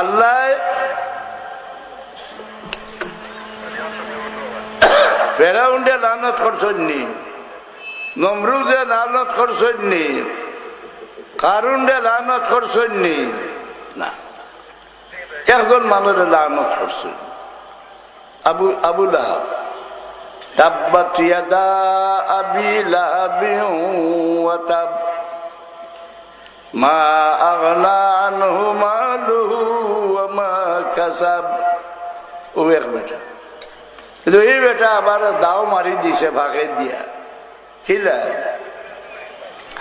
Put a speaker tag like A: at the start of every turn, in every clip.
A: আল্লাহ ফেরাউন্ডে লানত করছেননি, নমরুদে লানত করছেননি, কারুন্ডে লানত করছেননি, না, একজন মানুষের লানত করছেন, আবু লাহাব। তাব্বাত ইয়াদা আবি লাহাবিন ওয়া তাব মা আগনা আনহু মালুহু ওয়া মা কাসাব। ও এক বেটা, কিন্তু এই বেটা আবার দাও মারি দিছে ফাঁকে দিয়া। খিলা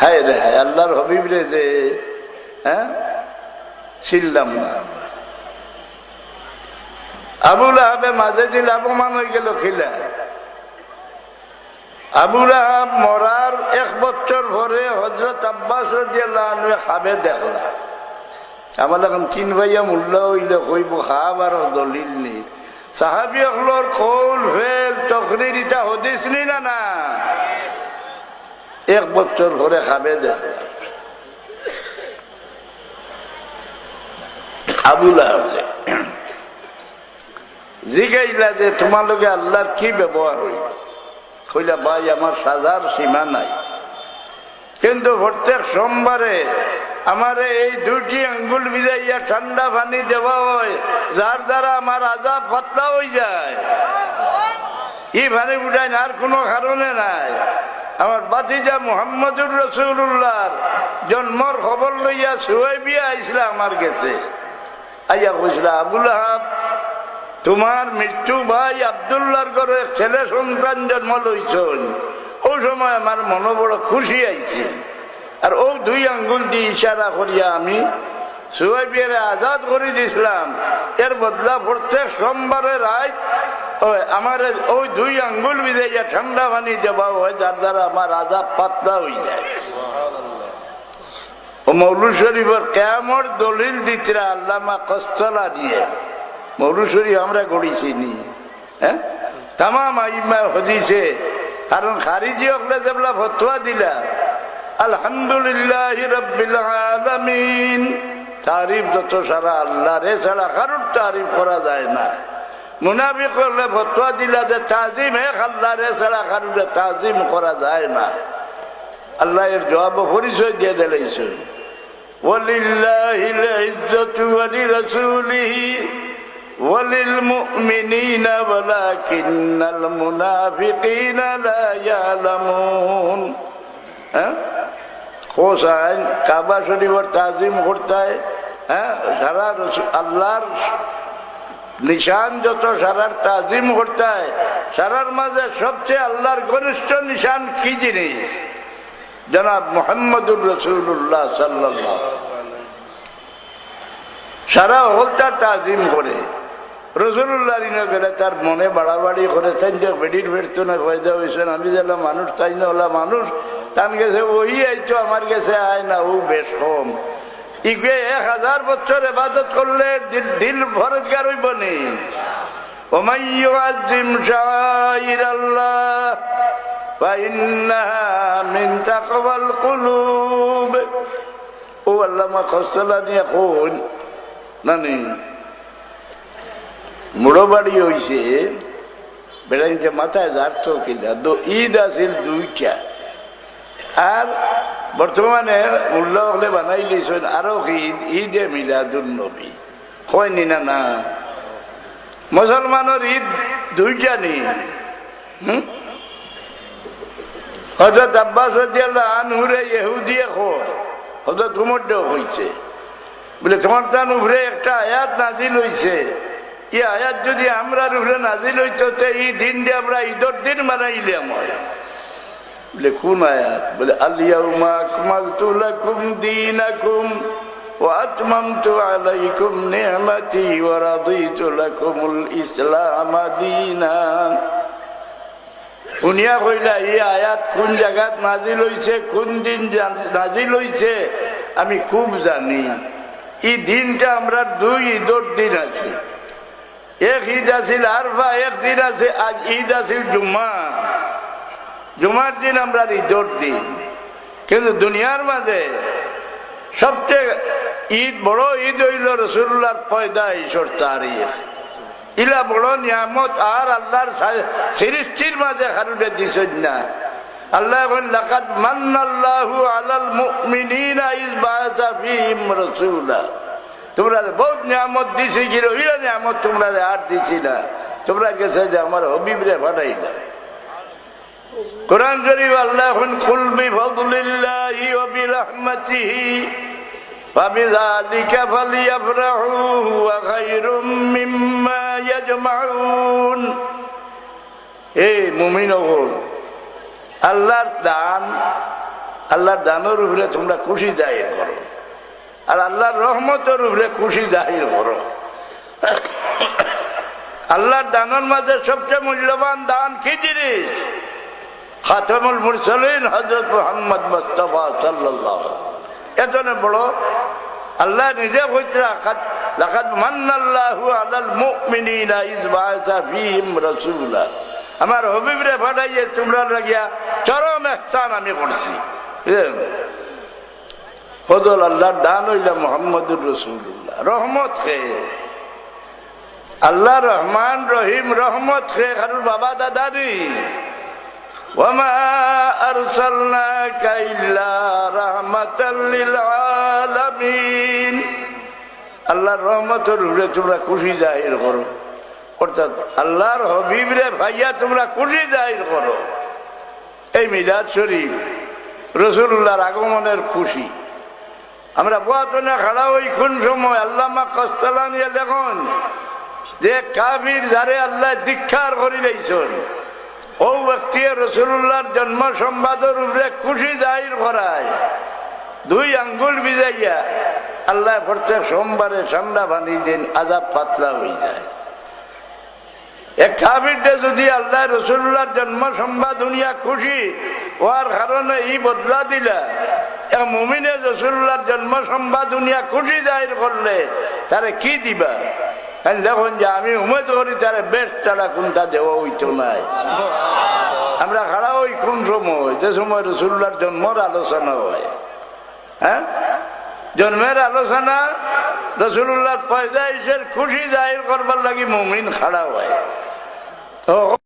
A: হায় রে হায়, আল্লাহর হবিব রে যে ছিলাম না। আবু লাহাবে মাঝে দিল অপমান হয়ে গেল। খিলা আবু লাহাব মরার 1 বছর পরে হযরত আব্বাস রাদিয়াল্লাহু আনহু খাবে দেখলা। আমার এখন 3 ভাইয়া মূল্য হইলে কইব খাব আর দলিল নেই। সাহাবী হলর কৌল ফেল তকরির ইটা হদিস নি না না, 1 বছর পরে খাবে দেখলা। আবু লাহাব জিগাইলা যে তোমার লগে আল্লাহর কি ব্যবহার হইল? কইলা ভাই আমার সাজার সীমা নাই, কিন্তু প্রত্যেক সোমবারে আমারে এই 2টি আঙ্গুল ভিজাইয়া ঠান্ডা পানি দেওয়া হয়, যার দ্বারা আমার আযাব পাতলা হয়ে যায়। এই পানি উঠাই আর কোনো কারণে নাই। আমার বাতিজা মুহাম্মদুর রাসূলুল্লাহর জন্মর খবর লইয়া সুহাইবিয়া আইসলা আমার কাছে। আইয়া কইসলা আবু লাহাব তোমার মৃত্যু ভাই আব্দুল্লাহর ঘরে ছেলে সন্তান জন্ম লইছেন। ওই সময় আমার মনে বড় খুশি আইছে, আর ও 2 আঙ্গুল দিয়ে ইশারা করিয়া আমি সুহাইবিয়ারে আজাদ করে দিয়েছিলাম। এর বদলা প্রত্যেক সোমবারে রাত আমার ওই 2 আঙ্গুল ভিজাইয়া ঠান্ডা পানি দেওয়া হয়, যার দ্বারা আমার আযাব পাতলা হয়ে যায়। ও মৌলুদ শরীফের কিয়ামর দলিল দিতরা আল্লামা কস্তলা দিয়ে। মৌলুদ শরীফ আমরা গড়িছি নি, তামাম আইম্মা হদিসে। কারণ খারিজি হকলে যেগুলা ফতোয়া দিলা আলহামদুলিল্লাহি রাব্বিল আলামিন, তারিফ যত সারা আল্লাহর, এছাড়া কারোর তারিফ করা যায় না। মুনাফিক হলে ফতোয়া দিলা যে তাজিম এক আল্লাহর, এছাড়া কারোর তাজিম করা যায় না। আল্লাহ এর জবাব পরিচয় দিয়ে দিলেছে, ওয়ালিল্লাহিল ইজ্জাতু ওয়া লিরাসূলিহি ওয়ালিল মুমিনিনা ওয়ালাকিন্নাল মুনাফিকিনা লা ইয়ালামুন। হোসাইন কাবা শরীফের তাজিম করতে সারা আল্লাহর নিশান যত সারার তাজিম করতে, সারার মাঝে সবচেয়ে আল্লাহর ঘনিষ্ঠ নিশান কি জিনিস? জনাব মুহাম্মদুর রাসূলুল্লাহ সাল্লাল্লাহু আলাইহি ওয়াসাল্লাম। সারা হলতার তাজিম করে রসুল্লাহ গেলে তার মনে বাড়াবাড়ি করে তাই যে বেডির বেড়তো না পয়দা হয়েছেন। আমি যেলাম মানুষ তাই না ওলা মানুষ তান গেছে ওই আইতো আমার গেছে আয় না, ও বেশ কম। ইকে 1000 বছর ইবাদত করলে দিল ফরজগার হইব নি। ওমান ইউআযযিম শাআইরাল্লাহ ফাইন্নাহা মিন তাকওয়াল কুলুব। ও আল্লামা খসলা নিয়ে কোন নানি মুড়ো বাড়ি হয়েছে বেড়াইতে মাথায় যার্থ কিনা। ঈদ আছিল 2টা, আর বর্তমানে উল্লাহ হলে বানাই লিছেন আরো ঈদ, ঈদে মিলাদুন নবী হয়নি না না। মুসলমানের ঈদ 2টা নেই। হযরত আব্বাস রাদিয়াল্লাহু আনহুরে ইহুদিয়ে কয়, হযরত উমরও হইছে বলে তোমার তার উপরে একটা আয়াত নাজিল হইছে, এই আয়াত যদি আমরা উপরে নাজিল হইতো এই দিনটা আমরা ঈদের দিন মানাইলাম হয়। বলে কোন আয়াত? বলে আল ইয়াউমা আকমালতু লাকুম দীনাকুম ওয়া আতমামতু আলাইকুম নি'মাতি ওয়া রাদিতু লাকুমুল ইসলাম দীনান। উনিয়া কইলা এই আয়াত কোন জায়গাত নাজিল হইছে, কোন দিন নাজিল হইছে আমি খুব জানি। এই দিনটা আমরা 2 ঈদের দিন আছে। এক ঈদ আছিল আরফা, এক দিন আছে আজ ঈদ আছিল জুমা। জুমার দিন আমরা ঈদের দিন। কিন্তু দুনিয়ার মাঝে সবচেয়ে ঈদ বড় ঈদ হইল রসুল্লাহর পয়দাইশের তারিখ। ইলা বড় নিয়ামত আর আল্লাহর সৃষ্টির মাঝে কারুরে দিছেন না। আল্লাহ বলেন লাকাদ মান্নাল্লাহু আলাল মুমিনিনা ইয বাআসা ফীহিম রাসূলা। তোমরা বহুত নিয়ামত দিছি, কি ইলা নিয়ামত তোমরা আর দিছি না। তোমরা গেছে যে আমার হাবিবরে পাঠাইলা। কোরআন শরীফ আল্লাহ বলেন কুল বিফাদলিল্লাহি ওয়া বিরহমাতিহি ফাবিযালিকা ফালইফরাহু ওয়া খায়রুম মিম্মা ইয়াজমাউন। এই মুমিনগণ, আল্লাহর দান, আল্লাহর দানের উপরে তোমরা খুশি জাহির করো, আর আল্লাহর রহমতের উপরে খুশি জাহির করো। আল্লাহর দানের মাঝে সবচেয়ে মূল্যবান দান কি জিনিস? খাতামুল মুরসালিন হযরত মুহাম্মদ মুস্তাফা সাল্লাল্লাহু আলাইহি ওয়াসাল্লাম। এজন্য বড় আল্লাহ নিজে কইতে লাকাদ মান্নাল্লাহু আলাল মুমিনিনা ইয বাআসা ফীহিম রাসূলা। আমার হাবিবরে পাঠাইয়ে তোমরা লাগিয়া চরম ইহসান আমি করছি। ফজল আল্লাহর দান হইলা মুহাম্মদুর রাসূলুল্লাহ। রহমত খেয়ে আল্লাহ রহমান রহিম, রহমত খেয়ে কারুর বাবা দাদা নেই। ওয়ামা আরসালনাকা ইল্লা রাহমাতাল লিল আলামিন। আল্লাহর রহমতের উপরে তোমরা খুশি জাহির করো, অর্থাৎ আল্লাহর হাবিবরে ভাইয়া তোমরা খুশি জাহির করো। এই মিলাদ শরীফ রাসূলুল্লাহর আগমনের খুশি। আমরা বুয়াতনে খাড়া ওই কোন সময় আল্লামা কস্তালানি দেখুন যে কাফির যারে আল্লাহ দীক্ষার করি লাইছেন, ও ব্যক্তি রাসূলুল্লাহর জন্ম সংবাদের উপরে খুশি জাহির করায় দুই আঙ্গুল ভিজাইয়া আল্লাহ প্রত্যেক সোমবারে ঠান্ডা পানি দিন, আযাব পাতলা হয়ে যায়। এক কাফিরটা যদি আল্লাহ রাসূলুল্লাহর জন্ম সংবাদ দুনিয়া খুশি হওয়ার কারণে এই বদলা দিলা, এক মুমিনে রাসূলুল্লাহর জন্ম সংবাদ দুনিয়া খুশি জাহির করলে তারে কি দিবা? দেখুন যে আমি উমেদ করি তারে বেশ ছাড়া কোনটা দেওয়া হইতো নাই। আমরা খাড়া ওই কোন সময়, যে সময় রাসূলুল্লাহর জন্মের আলোচনা হয়, হ্যাঁ জন্মের আলোচনা, রাসূলুল্লাহর পয়দাইশের খুশি জাহির করবার লাগি মুমিন খাড়া হয়।